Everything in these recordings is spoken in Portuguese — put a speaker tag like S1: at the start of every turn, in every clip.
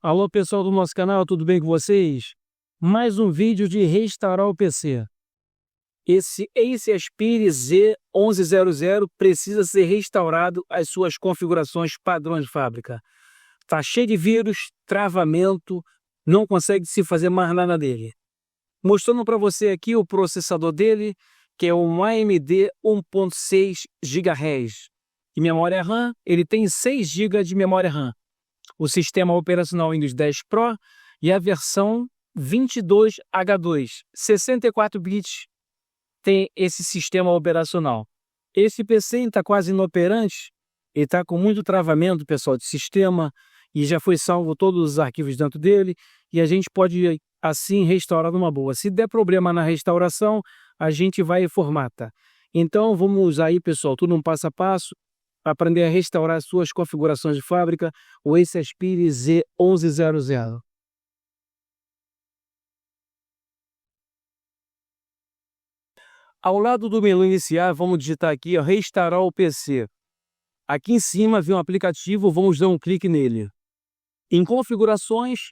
S1: Alô pessoal do nosso canal, tudo bem com vocês? Mais um vídeo de restaurar o PC. Esse Ace Aspire Z1100 precisa ser restaurado às suas configurações padrões de fábrica. Tá cheio de vírus, travamento, não consegue se fazer mais nada dele. Mostrando para você aqui o processador dele, que é um AMD 1.6 GHz. E memória RAM, ele tem 6 GB de memória RAM. O sistema operacional Windows 10 Pro e a versão 22H2, 64 bits, tem esse sistema operacional. Esse PC está quase inoperante, ele está com muito travamento, pessoal, de sistema, e já foi salvo todos os arquivos dentro dele, e a gente pode assim restaurar numa boa. Se der problema na restauração, a gente vai e formata. Então vamos aí, pessoal, tudo um passo a passo, aprender a restaurar suas configurações de fábrica, o Ace Aspire Z1100. Ao lado do menu iniciar, vamos digitar aqui, ó, restaurar o PC. Aqui em cima vem um aplicativo, vamos dar um clique nele. Em configurações,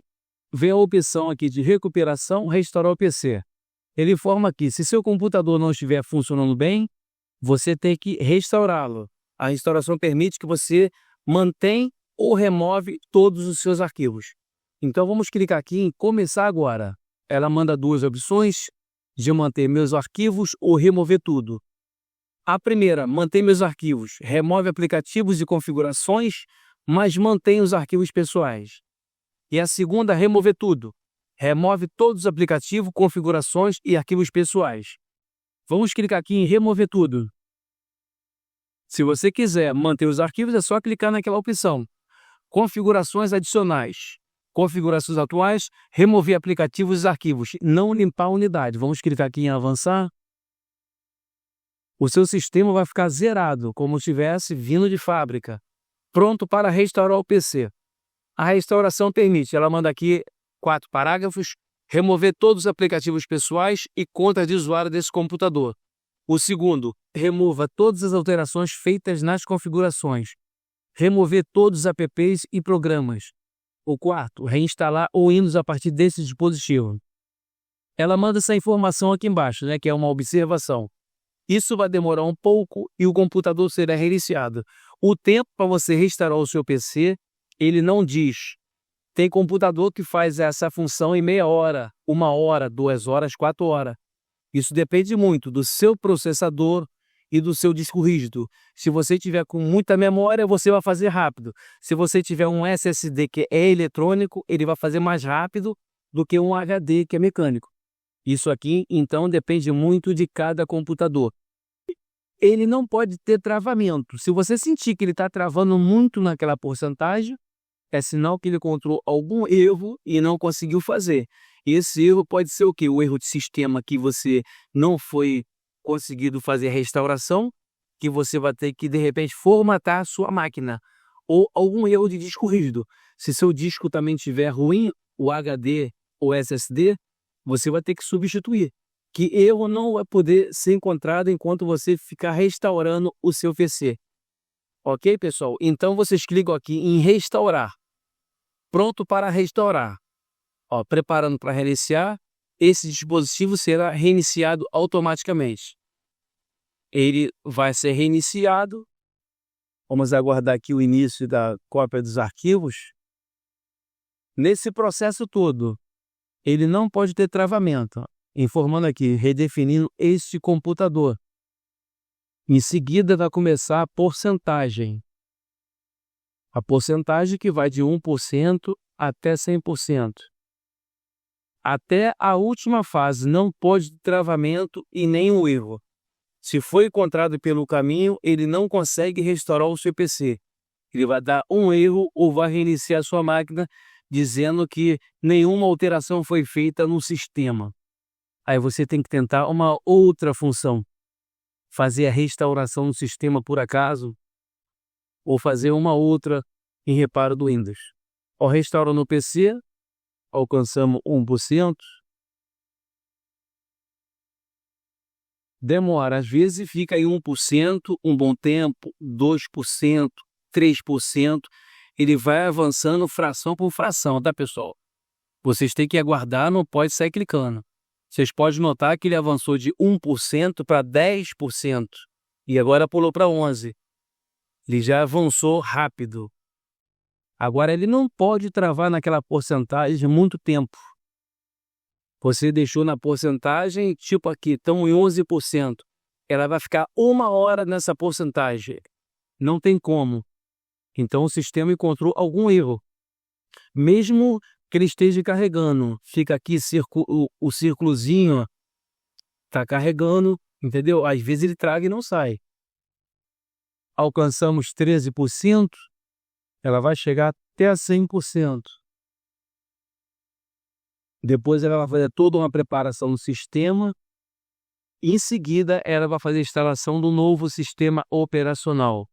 S1: vem a opção aqui de recuperação, restaurar o PC. Ele informa aqui, se seu computador não estiver funcionando bem, você tem que restaurá-lo. A restauração permite que você mantenha ou remove todos os seus arquivos. Então vamos clicar aqui em começar agora. Ela manda duas opções de manter meus arquivos ou remover tudo. A primeira, manter meus arquivos, remove aplicativos e configurações, mas mantém os arquivos pessoais. E a segunda, remover tudo. Remove todos os aplicativos, configurações e arquivos pessoais. Vamos clicar aqui em remover tudo. Se você quiser manter os arquivos, é só clicar naquela opção. Configurações adicionais. Configurações atuais, remover aplicativos e arquivos, não limpar a unidade. Vamos clicar aqui em avançar. O seu sistema vai ficar zerado, como se tivesse vindo de fábrica. Pronto para restaurar o PC. A restauração permite, ela manda aqui 4 parágrafos, remover todos os aplicativos pessoais e contas de usuário desse computador. O segundo, remova todas as alterações feitas nas configurações. Remover todos os apps e programas. O quarto, reinstalar o Windows a partir desse dispositivo. Ela manda essa informação aqui embaixo, né, que é uma observação. Isso vai demorar um pouco e o computador será reiniciado. O tempo para você restaurar o seu PC, ele não diz. Tem computador que faz essa função em meia hora, 1 hora, 2 horas, 4 horas. Isso depende muito do seu processador e do seu disco rígido. Se você tiver com muita memória, você vai fazer rápido. Se você tiver um SSD que é eletrônico, ele vai fazer mais rápido do que um HD que é mecânico. Isso aqui, então, depende muito de cada computador. Ele não pode ter travamento. Se você sentir que ele está travando muito naquela porcentagem, é sinal que ele encontrou algum erro e não conseguiu fazer. E esse erro pode ser o quê? O erro de sistema que você não foi conseguido fazer a restauração, que você vai ter que, de repente, formatar a sua máquina. Ou algum erro de disco rígido. Se seu disco também estiver ruim, o HD ou SSD, você vai ter que substituir. Que erro não vai poder ser encontrado enquanto você ficar restaurando o seu PC. Ok, pessoal? Então vocês clicam aqui em restaurar. Pronto para restaurar. Ó, preparando para reiniciar, esse dispositivo será reiniciado automaticamente. Ele vai ser reiniciado. Vamos aguardar aqui o início da cópia dos arquivos. Nesse processo todo, ele não pode ter travamento. Informando aqui, redefinindo este computador. Em seguida vai começar a porcentagem. A porcentagem que vai de 1% até 100%. Até a última fase não pode ter travamento e nenhum erro. Se foi encontrado pelo caminho, ele não consegue restaurar o seu PC. Ele vai dar um erro ou vai reiniciar a sua máquina dizendo que nenhuma alteração foi feita no sistema. Aí você tem que tentar uma outra função. Fazer a restauração do sistema por acaso ou fazer uma outra em reparo do Windows. Ao restaurar no PC, alcançamos 1%. Demora, às vezes fica em 1%, um bom tempo, 2%, 3%. ele vai avançando fração por fração, tá, pessoal? Vocês têm que aguardar, não pode sair clicando. Vocês podem notar que ele avançou de 1% para 10% e agora pulou para 11%. Ele já avançou rápido. Agora ele não pode travar naquela porcentagem muito tempo. Você deixou na porcentagem, tipo aqui, estão em 11%. Ela vai ficar 1 hora nessa porcentagem. Não tem como. Então o sistema encontrou algum erro. Mesmo que ele esteja carregando, fica aqui o círculozinho, está carregando, entendeu? Às vezes ele traga e não sai. Alcançamos 13%, ela vai chegar até 100%. Depois ela vai fazer toda uma preparação no sistema. Em seguida, ela vai fazer a instalação do novo sistema operacional.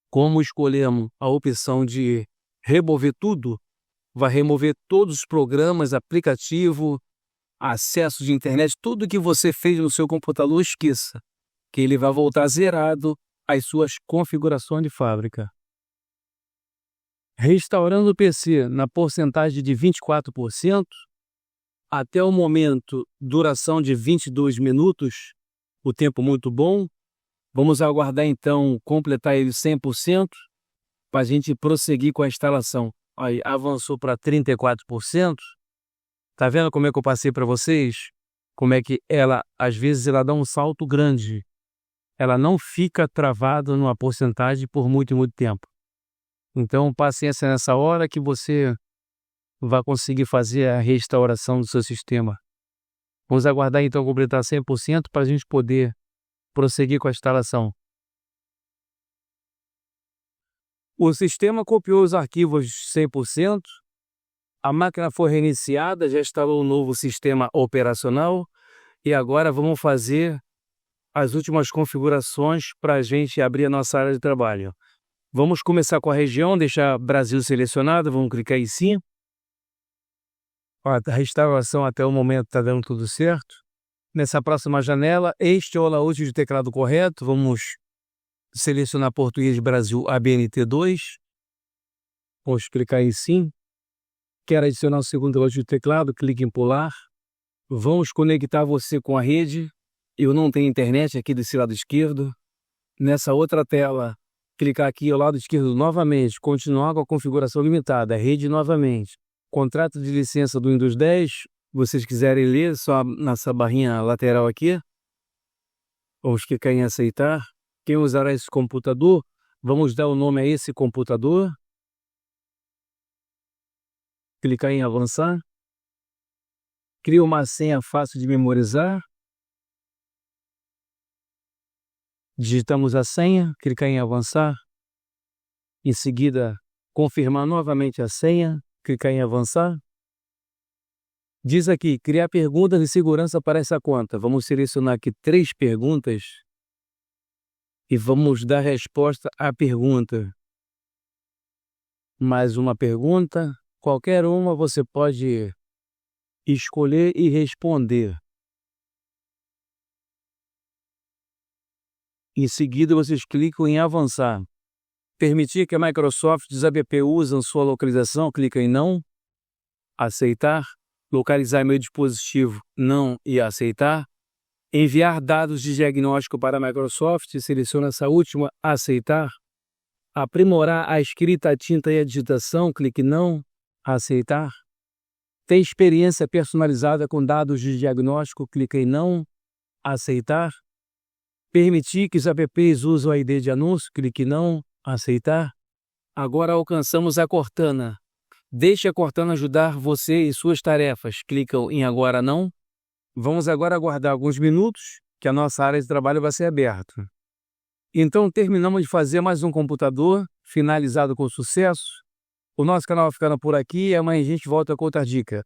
S1: Como escolhemos a opção de remover tudo, vai remover todos os programas, aplicativo, acesso de internet, tudo que você fez no seu computador, esqueça, que ele vai voltar zerado às suas configurações de fábrica. Restaurando o PC na porcentagem de 24%, até o momento, duração de 22 minutos, o tempo muito bom. Vamos aguardar então completar ele 100% para a gente prosseguir com a instalação. Aí, avançou para 34%. Tá vendo como é que eu passei para vocês? Como é que ela, às vezes, ela dá um salto grande. Ela não fica travada numa porcentagem por muito tempo. Então, paciência nessa hora que você vai conseguir fazer a restauração do seu sistema. Vamos aguardar então completar 100% para a gente poder prosseguir com a instalação. O sistema copiou os arquivos 100%, a máquina foi reiniciada, já instalou um novo sistema operacional e agora vamos fazer as últimas configurações para a gente abrir a nossa área de trabalho. Vamos começar com a região, deixar Brasil selecionado, vamos clicar em cima. A restauração até o momento está dando tudo certo. Nessa próxima janela, este é o layout de teclado correto. Vamos selecionar Português Brasil ABNT2. Vamos clicar em sim. Quero adicionar o segundo layout de teclado, clique em pular. Vamos conectar você com a rede. Eu não tenho internet aqui desse lado esquerdo. Nessa outra tela, clicar aqui ao lado esquerdo novamente, continuar com a configuração limitada, rede novamente. Contrato de licença do Windows 10, vocês quiserem ler, só nessa barrinha lateral aqui. Vamos clicar em aceitar. Quem usará esse computador, vamos dar o nome a esse computador. Clicar em avançar. Cria uma senha fácil de memorizar. Digitamos a senha, clicar em avançar. Em seguida, confirmar novamente a senha, clicar em avançar. Diz aqui, criar perguntas de segurança para essa conta. Vamos selecionar aqui 3 perguntas e vamos dar resposta à pergunta. Mais uma pergunta, qualquer uma você pode escolher e responder. Em seguida, vocês clicam em avançar. Permitir que a Microsoft e os app usem sua localização, clica em não. Aceitar. Localizar meu dispositivo, não e aceitar. Enviar dados de diagnóstico para a Microsoft, seleciona essa última, aceitar. Aprimorar a escrita, a tinta e a digitação, clique não, aceitar. Ter experiência personalizada com dados de diagnóstico, clique em não, aceitar. Permitir que os apps usem o ID de anúncio, clique não, aceitar. Agora alcançamos a Cortana. Deixe a Cortana ajudar você e suas tarefas. Clicam em agora não. Vamos agora aguardar alguns minutos que a nossa área de trabalho vai ser aberta. Então terminamos de fazer mais um computador, finalizado com sucesso. O nosso canal vai ficando por aqui e amanhã a gente volta com outra dica.